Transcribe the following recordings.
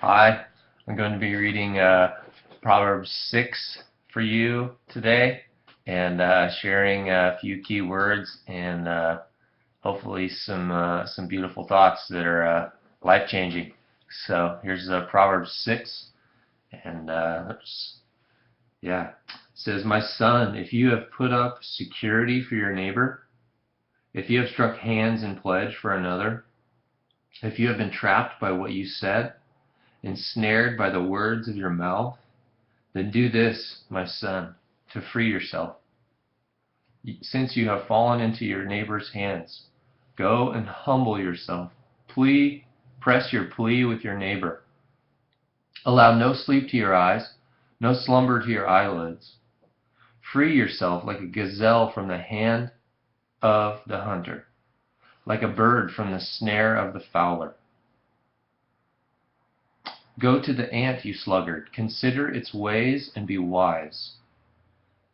Hi, I'm going to be reading Proverbs 6 for you today and sharing a few key words and hopefully some beautiful thoughts that are life-changing. So here's Proverbs 6, and it says, "My son, if you have put up security for your neighbor, if you have struck hands in pledge for another, if you have been trapped by what you said, ensnared by the words of your mouth, then do this, my son, to free yourself. Since you have fallen into your neighbor's hands, go and humble yourself. Press your plea with your neighbor. Allow no sleep to your eyes, no slumber to your eyelids. Free yourself like a gazelle from the hand of the hunter, like a bird from the snare of the fowler. Go to the ant, you sluggard, consider its ways and be wise.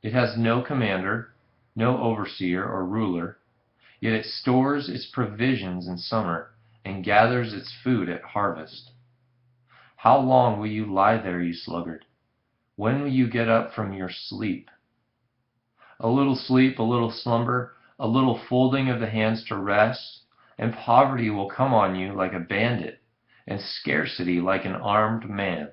It has no commander, no overseer or ruler, yet it stores its provisions in summer and gathers its food at harvest. How long will you lie there, you sluggard? When will you get up from your sleep? A little sleep, a little slumber, a little folding of the hands to rest, and poverty will come on you like a bandit, and scarcity like an armed man.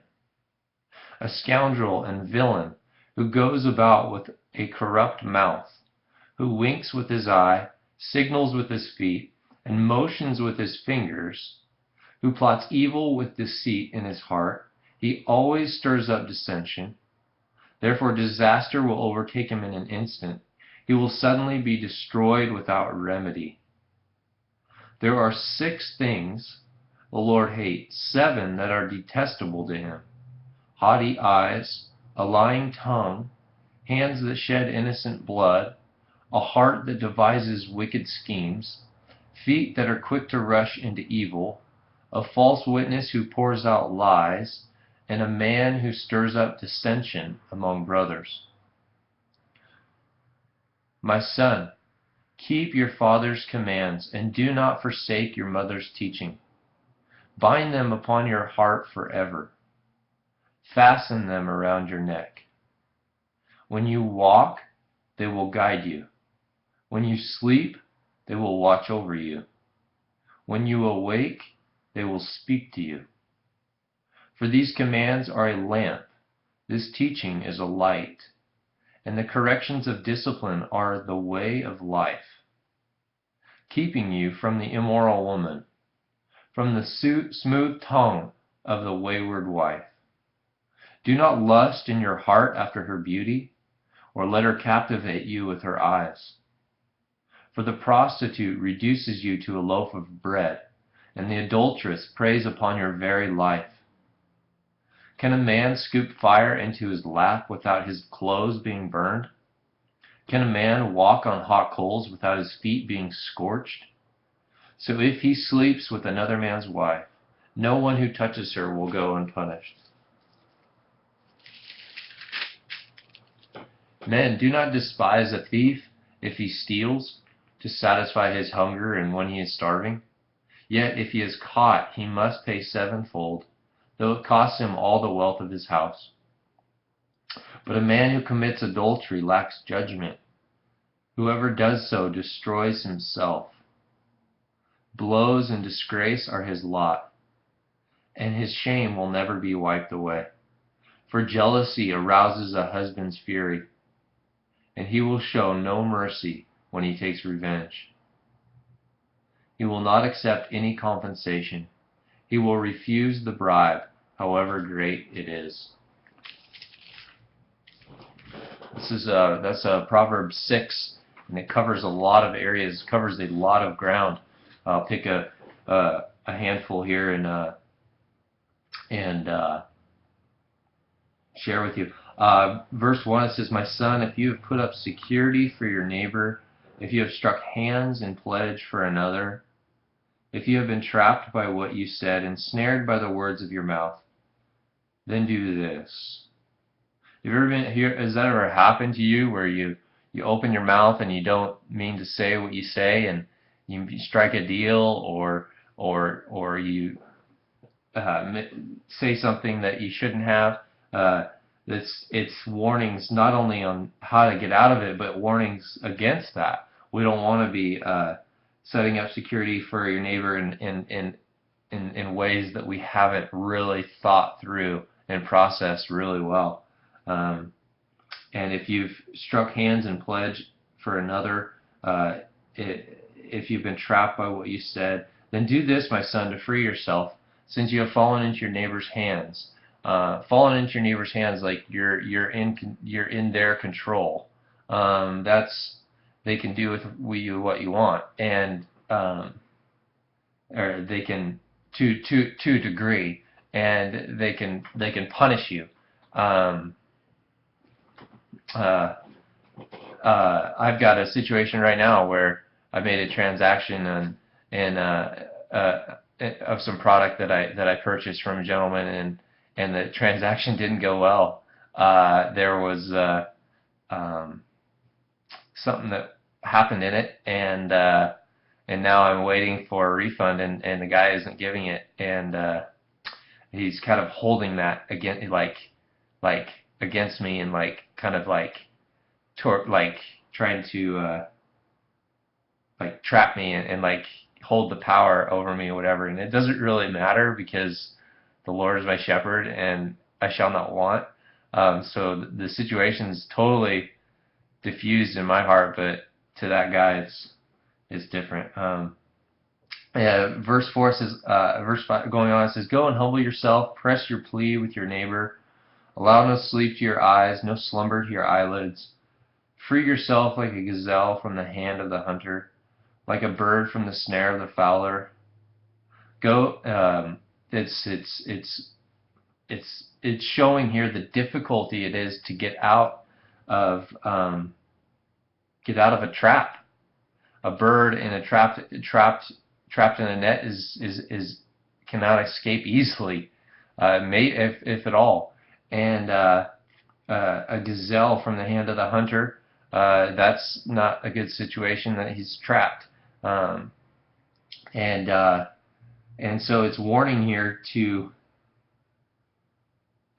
A scoundrel and villain who goes about with a corrupt mouth, who winks with his eye, signals with his feet, and motions with his fingers, who plots evil with deceit in his heart, he always stirs up dissension. Therefore disaster will overtake him in an instant. He will suddenly be destroyed without remedy. There are 6 things the Lord hates, 7 that are detestable to him: haughty eyes, a lying tongue, hands that shed innocent blood, a heart that devises wicked schemes, feet that are quick to rush into evil, a false witness who pours out lies, and a man who stirs up dissension among brothers. My son, keep your father's commands, and do not forsake your mother's teaching. Bind them upon your heart forever. Fasten them around your neck. When you walk, they will guide you. When you sleep, they will watch over you. When you awake, they will speak to you. For these commands are a lamp, this teaching is a light, and the corrections of discipline are the way of life, keeping you from the immoral woman, from the smooth tongue of the wayward wife. Do not lust in your heart after her beauty, or let her captivate you with her eyes. For the prostitute reduces you to a loaf of bread, and the adulteress preys upon your very life. Can a man scoop fire into his lap without his clothes being burned? Can a man walk on hot coals without his feet being scorched? So if he sleeps with another man's wife, no one who touches her will go unpunished. Men, do not despise a thief if he steals, to satisfy his hunger and when he is starving. Yet if he is caught, he must pay 7-fold, though it costs him all the wealth of his house. But a man who commits adultery lacks judgment. Whoever does so destroys himself. Blows and disgrace are his lot, and his shame will never be wiped away. For jealousy arouses a husband's fury, and he will show no mercy when he takes revenge. He will not accept any compensation. He will refuse the bribe, however great it is." That's Proverbs 6, and it covers a lot of areas, covers a lot of ground. I'll pick a handful here and share with you. Verse 1, it says, "My son, if you have put up security for your neighbor, if you have struck hands in pledge for another, if you have been trapped by what you said, ensnared by the words of your mouth, then do this." Have you ever been here? Has that ever happened to you, where you open your mouth and you don't mean to say what you say, and you strike a deal, or you say something that you shouldn't have. It's warnings not only on how to get out of it, but warnings against that. We don't want to be setting up security for your neighbor in ways that we haven't really thought through and processed really well. Um, and if you've struck hands and pledged for another, if you've been trapped by what you said, then do this, my son, to free yourself, since you have fallen into your neighbor's hands. Fallen into your neighbor's hands, like you're in their control. That's they can do with you what you want, and or they can to a degree, and they can punish you. Um, uh, I've got a situation right now where I made a transaction of some product that I purchased from a gentleman, and the transaction didn't go well. There was um, something that happened in it, and now I'm waiting for a refund, and the guy isn't giving it, and he's kind of holding that against like against me, and like kind of like trying to like trap me, and like hold the power over me or whatever. And it doesn't really matter, because the Lord is my shepherd and I shall not want. So the situation's totally diffused in my heart, but to that guy it's different. Yeah, verse 4 says, verse 5 going on, it says, "Go and humble yourself, press your plea with your neighbor, allow no sleep to your eyes, no slumber to your eyelids. Free yourself like a gazelle from the hand of the hunter, like a bird from the snare of the fowler." Go. It's showing here the difficulty it is to of get out of a trap. A bird in a trapped in a net is cannot escape easily, if at all. And a gazelle from the hand of the hunter, that's not a good situation, that he's trapped. Um, and so it's warning here to,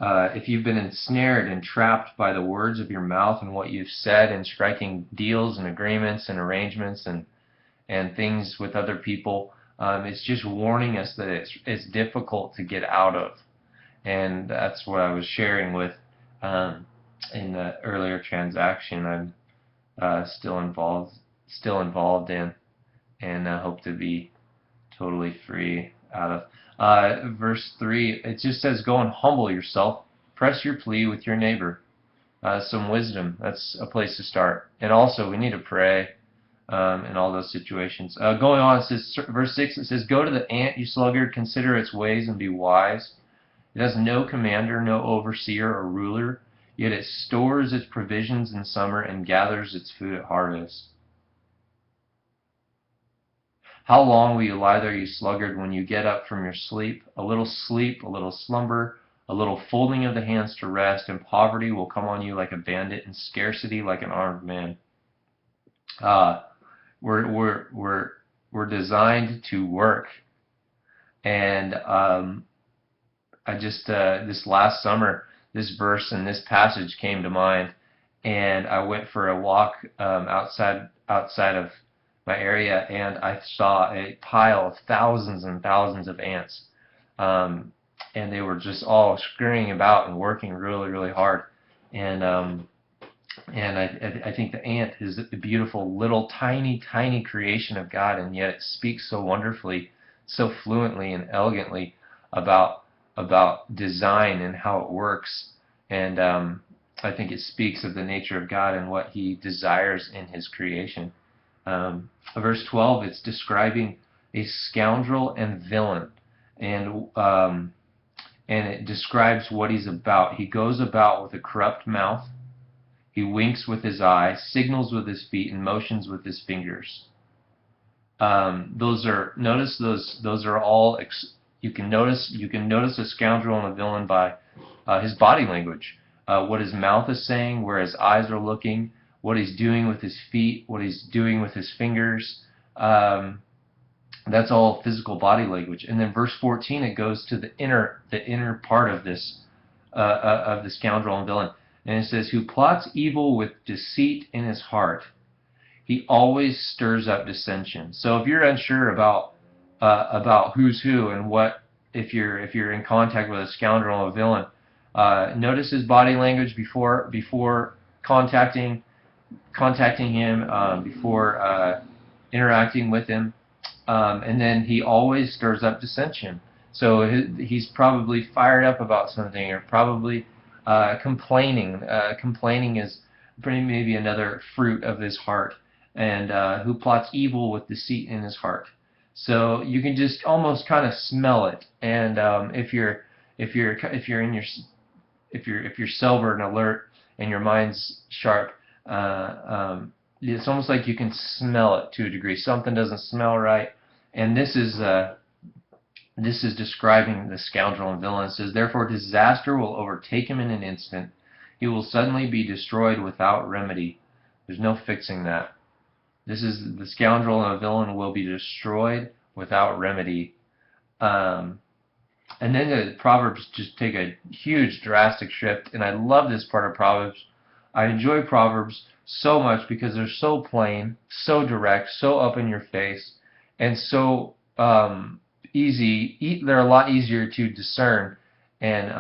if you've been ensnared and trapped by the words of your mouth and what you've said, and striking deals and agreements and arrangements and things with other people, it's just warning us that it's difficult to get out of. And that's what I was sharing with in the earlier transaction. I'm still involved in, and hope to be totally free out of. Verse 3, it just says, "Go and humble yourself, press your plea with your neighbor." Some wisdom. That's a place to start. And also, we need to pray in all those situations. Going on, it says, verse 6, it says, "Go to the ant, you sluggard, consider its ways and be wise. It has no commander, no overseer or ruler, yet it stores its provisions in summer and gathers its food at harvest. How long will you lie there, you sluggard, when you get up from your sleep? A little slumber, a little folding of the hands to rest, and poverty will come on you like a bandit, and scarcity like an armed man." We're designed to work, and I just this last summer, this verse and this passage came to mind, and I went for a walk outside of my area, and I saw a pile of thousands and thousands of ants, and they were just all scurrying about and working really, really hard, and I think the ant is a beautiful little tiny creation of God, and yet it speaks so wonderfully, so fluently and elegantly about design and how it works. And I think it speaks of the nature of God and what He desires in His creation. Verse 12, it's describing a scoundrel and villain, and it describes what he's about. He goes about with a corrupt mouth. He winks with his eye, signals with his feet, and motions with his fingers. Those are all. You can notice a scoundrel and a villain by his body language, what his mouth is saying, where his eyes are looking, what he's doing with his feet, what he's doing with his fingers. That's all physical body language. And then verse 14, it goes to the inner part of this of the scoundrel and villain, and it says, "Who plots evil with deceit in his heart, he always stirs up dissension." So if you're unsure about who's who and what, if you're in contact with a scoundrel or a villain, notice his body language before contacting him, before interacting with him. And then he always stirs up dissension. So he's probably fired up about something, or probably complaining. Complaining is maybe another fruit of his heart. And who plots evil with deceit in his heart. So you can just almost kind of smell it. And if you're sober and alert and your mind's sharp, it's almost like you can smell it to a degree. Something doesn't smell right. And this is describing the scoundrel and villain. It says, "Therefore disaster will overtake him in an instant. He will suddenly be destroyed without remedy." There's no fixing that. This is the scoundrel and the villain will be destroyed without remedy. And then the Proverbs just take a huge drastic shift. And I love this part of Proverbs. I enjoy Proverbs so much because they're so plain, so direct, so up in your face, and so easy. They're a lot easier to discern and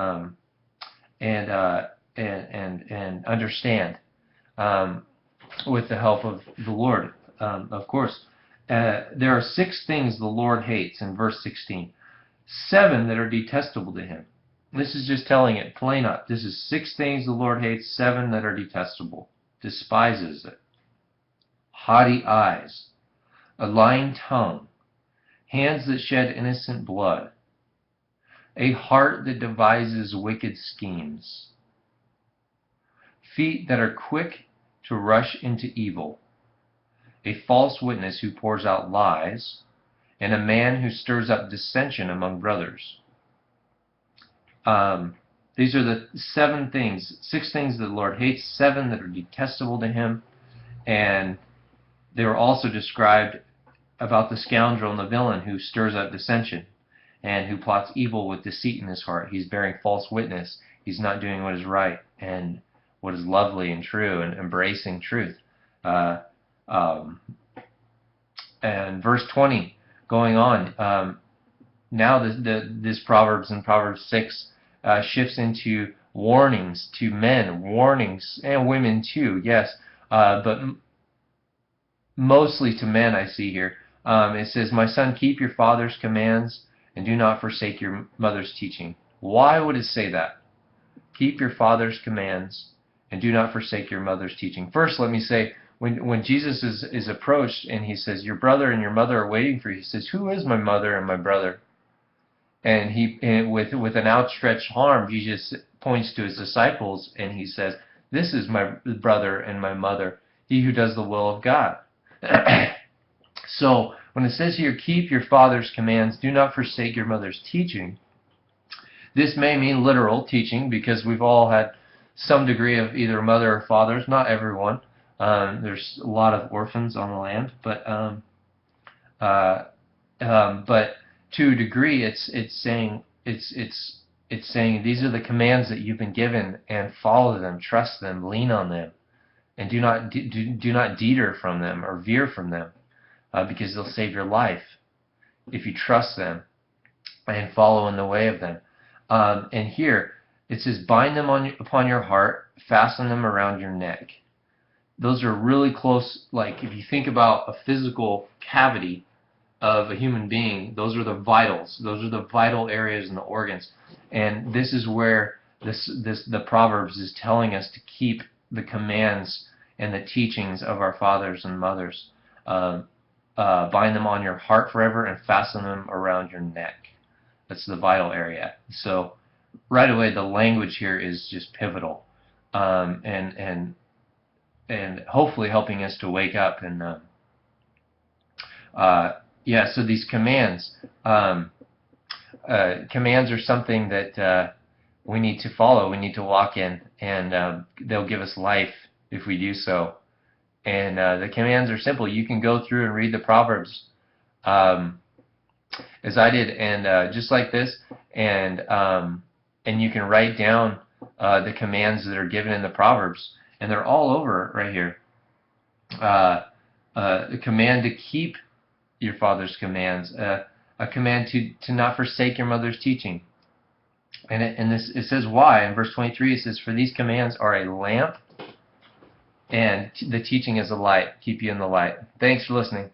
understand with the help of the Lord, of course. There are 6 things the Lord hates in verse 16, 7 that are detestable to him. This is just telling it plain up. This is 6 things the Lord hates, 7 that are detestable. Despises it. Haughty eyes, a lying tongue, hands that shed innocent blood, a heart that devises wicked schemes, feet that are quick to rush into evil, a false witness who pours out lies, and a man who stirs up dissension among brothers. These are the 7 things, 6 things that the Lord hates, 7 that are detestable to him. And they were also described about the scoundrel and the villain who stirs up dissension and who plots evil with deceit in his heart. He's bearing false witness. He's not doing what is right and what is lovely and true and embracing truth. And verse 20, going on, now this Proverbs in Proverbs 6 shifts into warnings to men, warnings, and women too, yes, but mostly to men I see here. It says, "My son, keep your father's commands and do not forsake your mother's teaching." Why would it say that? Keep your father's commands and do not forsake your mother's teaching. First, let me say, when Jesus is approached and he says, "Your brother and your mother are waiting for you," he says, "Who is my mother and my brother?" And with an outstretched arm, Jesus points to his disciples and he says, "This is my brother and my mother, he who does the will of God." So when it says here, "Keep your father's commands, do not forsake your mother's teaching," this may mean literal teaching, because we've all had some degree of either mother or fathers. Not everyone. There's a lot of orphans on the land, but to a degree, it's saying these are the commands that you've been given, and follow them, trust them, lean on them, and do not deter from them or veer from them, because they'll save your life if you trust them and follow in the way of them. And here it says, "Bind them upon your heart, fasten them around your neck." Those are really close. Like if you think about a physical cavity of a human being, those are the vitals. Those are the vital areas and the organs. And this is where the Proverbs is telling us to keep the commands and the teachings of our fathers and mothers. Bind them on your heart forever and fasten them around your neck. That's the vital area. So right away, the language here is just pivotal, and hopefully helping us to wake up. And so these commands, commands are something that we need to follow. We need to walk in, and they'll give us life if we do so. And the commands are simple. You can go through and read the Proverbs. as I did, and just like this, and you can write down the commands that are given in the Proverbs, and they're all over right here. The command to keep your father's commands, a command to not forsake your mother's teaching. And it says why. In verse 23 it says, "For these commands are a lamp, and the teaching is a light." Keep you in the light. Thanks for listening.